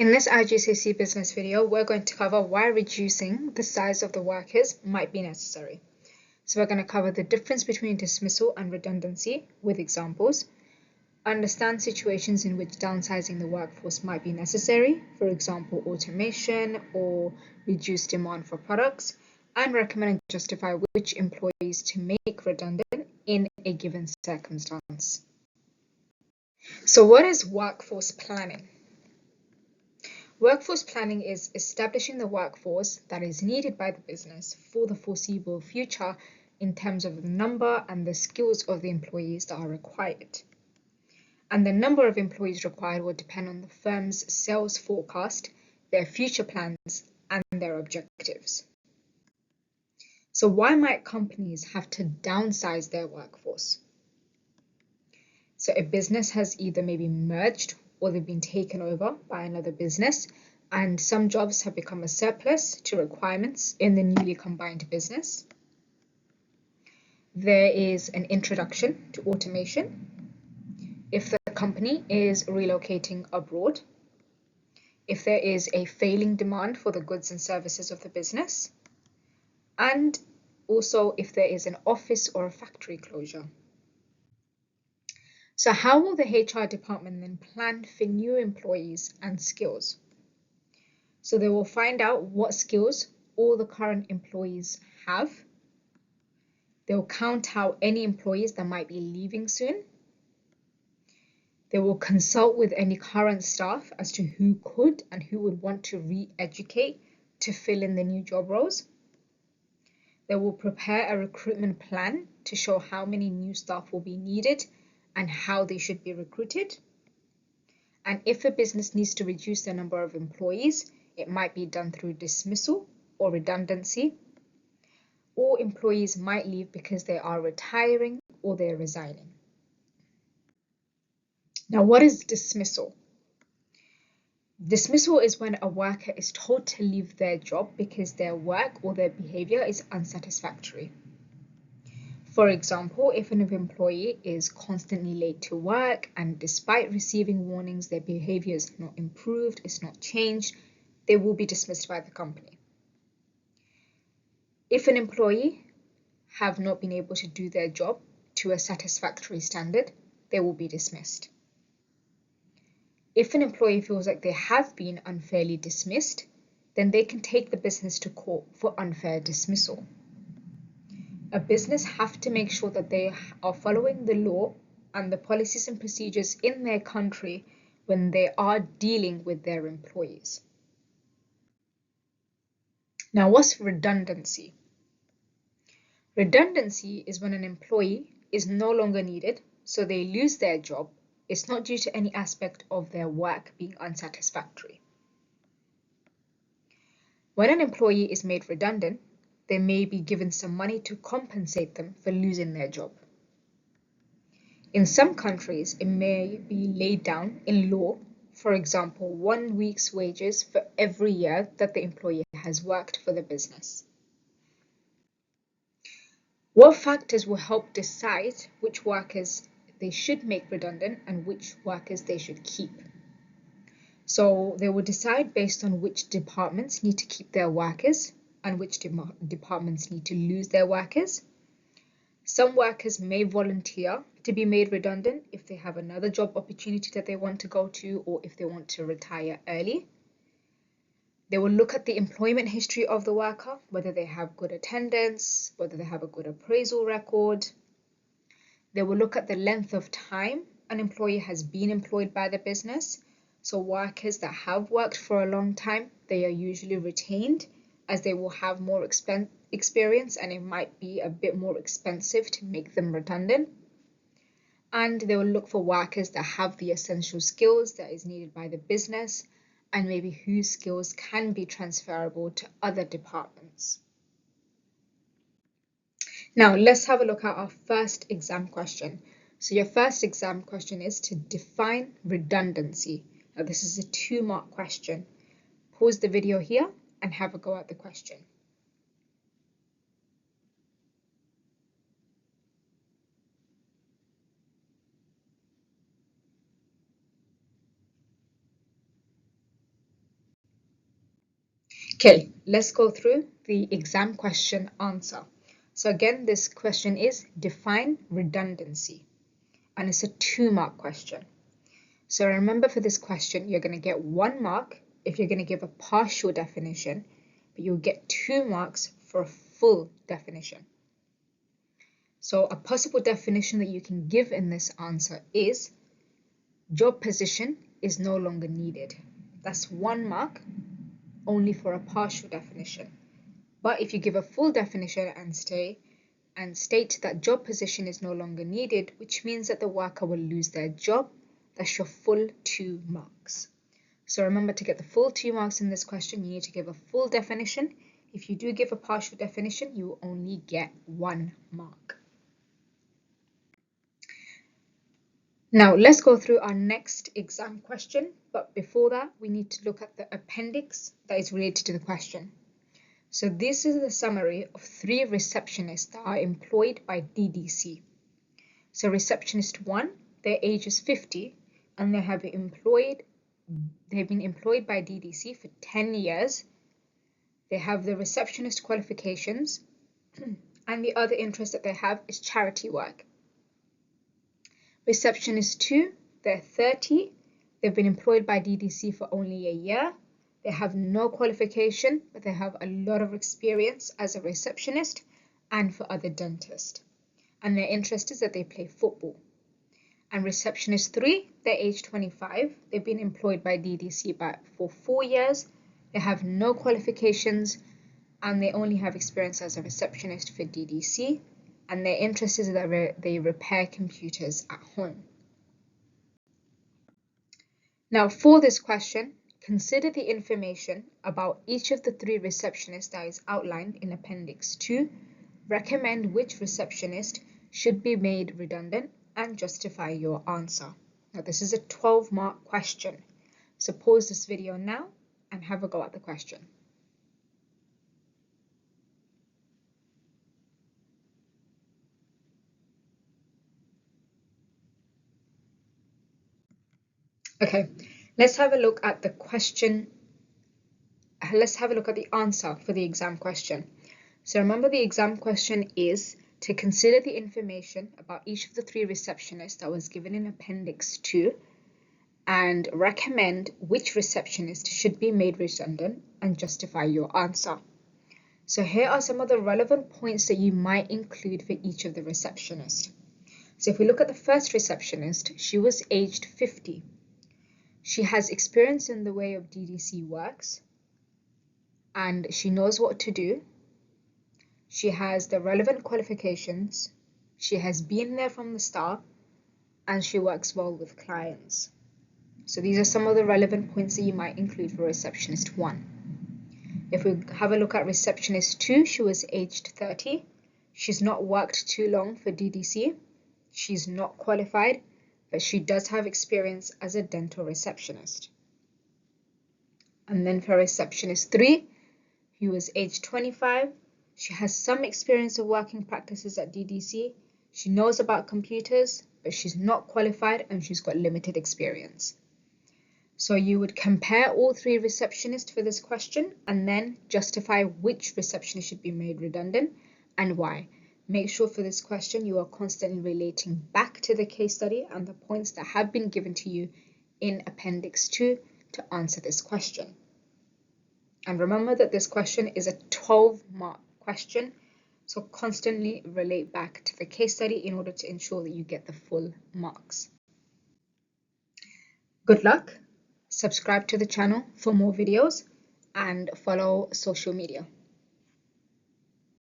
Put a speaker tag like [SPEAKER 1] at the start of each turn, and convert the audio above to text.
[SPEAKER 1] In this IGCSE business video, we're going to cover why reducing the size of the workers might be necessary. So we're going to cover the difference between dismissal and redundancy with examples, understand situations in which downsizing the workforce might be necessary, for example, automation or reduced demand for products, and recommend and justify which employees to make redundant in a given circumstance. So what is workforce planning? Workforce planning is establishing the workforce that is needed by the business for the foreseeable future in terms of the number and the skills of the employees that are required. And the number of employees required will depend on the firm's sales forecast, their future plans, and their objectives. So why might companies have to downsize their workforce? So a business has either maybe merged or they've been taken over by another business, and some jobs have become a surplus to requirements in the newly combined business. There is an introduction to automation. If the company is relocating abroad, if there is a failing demand for the goods and services of the business, and also if there is an office or a factory closure. So how will the HR department then plan for new employees and skills? So they will find out what skills all the current employees have. They'll count out any employees that might be leaving soon. They will consult with any current staff as to who could and who would want to re-educate to fill in the new job roles. They will prepare a recruitment plan to show how many new staff will be needed and how they should be recruited. And if a business needs to reduce the number of employees, it might be done through dismissal or redundancy, or employees might leave because they are retiring or they're resigning. Now, what is dismissal? Dismissal is when a worker is told to leave their job because their work or their behavior is unsatisfactory. For example, if an employee is constantly late to work and despite receiving warnings, their behavior is not improved, it's not changed, they will be dismissed by the company. If an employee have not been able to do their job to a satisfactory standard, they will be dismissed. If an employee feels like they have been unfairly dismissed, then they can take the business to court for unfair dismissal. A business have to make sure that they are following the law and the policies and procedures in their country when they are dealing with their employees. Now, what's redundancy? Redundancy is when an employee is no longer needed, so they lose their job. It's not due to any aspect of their work being unsatisfactory. When an employee is made redundant, they may be given some money to compensate them for losing their job. In some countries, it may be laid down in law, for example, 1 week's wages for every year that the employee has worked for the business. What factors will help decide which workers they should make redundant and which workers they should keep? So they will decide based on which departments need to keep their workers and which departments need to lose their workers. Some workers may volunteer to be made redundant if they have another job opportunity that they want to go to or if they want to retire early. They will look at the employment history of the worker, whether they have good attendance, whether they have a good appraisal record. They will look at the length of time an employee has been employed by the business. So workers that have worked for a long time, they are usually retained as they will have more experience and it might be a bit more expensive to make them redundant. And they will look for workers that have the essential skills that is needed by the business and maybe whose skills can be transferable to other departments. Now, let's have a look at our first exam question. So your first exam question is to define redundancy. Now, this is a 2-mark question. Pause the video here and have a go at the question. Okay, let's go through the exam question answer. So again, this question is define redundancy, and it's a 2-mark question. So remember, for this question, you're going to get 1 mark if you're going to give a partial definition, but you'll get 2 marks for a full definition. So a possible definition that you can give in this answer is job position is no longer needed. That's 1 mark only for a partial definition. But if you give a full definition and state that job position is no longer needed, which means that the worker will lose their job, that's your full 2 marks. So remember, to get the full 2 marks in this question, you need to give a full definition. If you do give a partial definition, you will only get 1 mark. Now let's go through our next exam question, but before that we need to look at the appendix that is related to the question. So this is the summary of 3 receptionists that are employed by DDC. So receptionist 1, their age is 50 and they've been employed by DDC for 10 years. They have the receptionist qualifications and the other interest that they have is charity work. Receptionist 2, they're 30, they've been employed by DDC for only a year. They have no qualification, but they have a lot of experience as a receptionist and for other dentists. And their interest is that they play football. And receptionist 3, they're age 25, they've been employed by DDC for 4 years. They have no qualifications and they only have experience as a receptionist for DDC. And their interest is that they repair computers at home. Now for this question, consider the information about each of the 3 receptionists that is outlined in Appendix 2. Recommend which receptionist should be made redundant and justify your answer. Now this is a 12-mark question. So pause this video now and have a go at the question. Okay, let's have a look at the question. Let's have a look at the answer for the exam question. So remember, the exam question is to consider the information about each of the 3 receptionists that was given in Appendix 2 and recommend which receptionist should be made redundant and justify your answer. So here are some of the relevant points that you might include for each of the receptionists. So if we look at the first receptionist, she was aged 50. She has experience in the way of DDC works and she knows what to do. She has the relevant qualifications. She has been there from the start and she works well with clients. So these are some of the relevant points that you might include for receptionist 1. If we have a look at receptionist 2, she was aged 30. She's not worked too long for DDC. She's not qualified, but she does have experience as a dental receptionist. And then for receptionist 3, who was aged 25, she has some experience of working practices at DDC. She knows about computers, but she's not qualified and she's got limited experience. So you would compare all 3 receptionists for this question and then justify which receptionist should be made redundant and why. Make sure for this question you are constantly relating back to the case study and the points that have been given to you in Appendix 2 to answer this question. And remember that this question is a 12-mark question, so constantly relate back to the case study in order to ensure that you get the full marks. Good luck. Subscribe to the channel for more videos and follow social media.